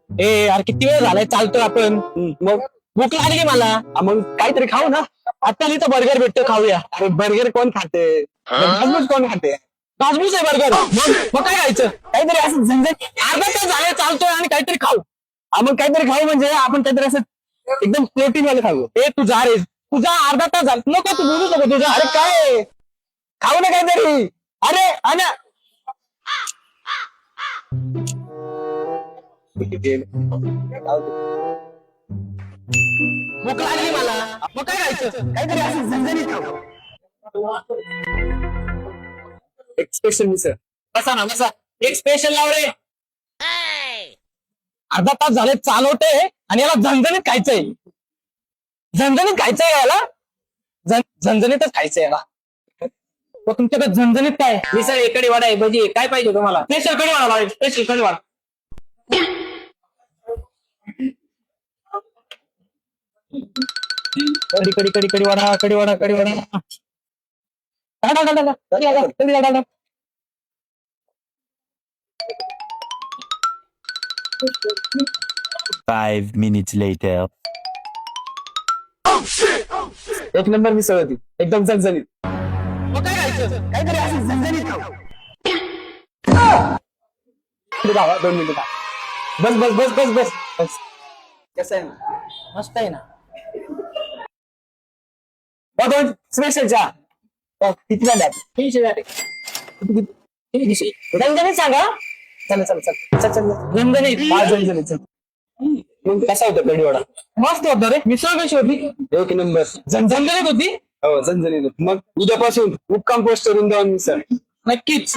ए यार किती वेळ झालाय चालतोय आपण. मग भूक लागली की मला. मग काहीतरी खाऊ ना. आता इथं बर्गर भेटतो खाऊया. अरे बर्गर कोण खाते? घासबूस कोण खाते? घासबूस आहे बर्गर. मग काय खायचं? काहीतरी असं झणझण. अर्धा तास झाले चालतोय आणि काहीतरी खाऊ. मग काहीतरी खाऊ म्हणजे आपण काहीतरी असं एकदम प्रोटीन वाले खाऊ. ए तू जा रे. तुझा अर्धा तास झाला नको तू बोलू नको तुझा. अरे काय खाऊ ना काहीतरी. अरे अरे भूक लागली मला. मग काय खायचं? काहीतरी असं झणझणीत खाऊ. एक स्पेशल मिसळ. बसा ना बसा. एक स्पेशल लाव रे. अर्धा तास झाले चालवते आणि याला झणझणीत खायचंय. झणझणीत खायचंय याला. झणझणीतच खायचंय याला. मग तुमच्याकडे झणझणीत काय? मिसळ आहे, कढी वडा आहे, भजी आहे, काय पाहिजे तुम्हाला? स्पेशल कढी वडा लावा. स्पेशल कढी वडा. कढी कढी कढी कढी वडा कढी वडा कढी वडा. टाटा टाटा कढी वडा कढी वडा. 5 minutes later. एक नंबर मिसळ होती एकदम झणझणीत. मग काय खायचं? काहीतरी असं झणझणीत खाऊ. 2 मिनिटं बस बस बस बस बस बस. कसं आहे ना? मस्त आहे ना. दोन स्पेशल चहा. किती झाले? 300 झाले. झणझणीत सांगा. चल चल चल चल चल. झणझणीत. झणझणीत चल. मग कसा होता कढीवडा? मस्त होतं रे. मिसळ कशी होती? एक नंबर. झणझणीत होती. हो झणझणीत. मग उद्यापासून मुक्काम पोस्ट करून द्या मिसळ. नक्कीच.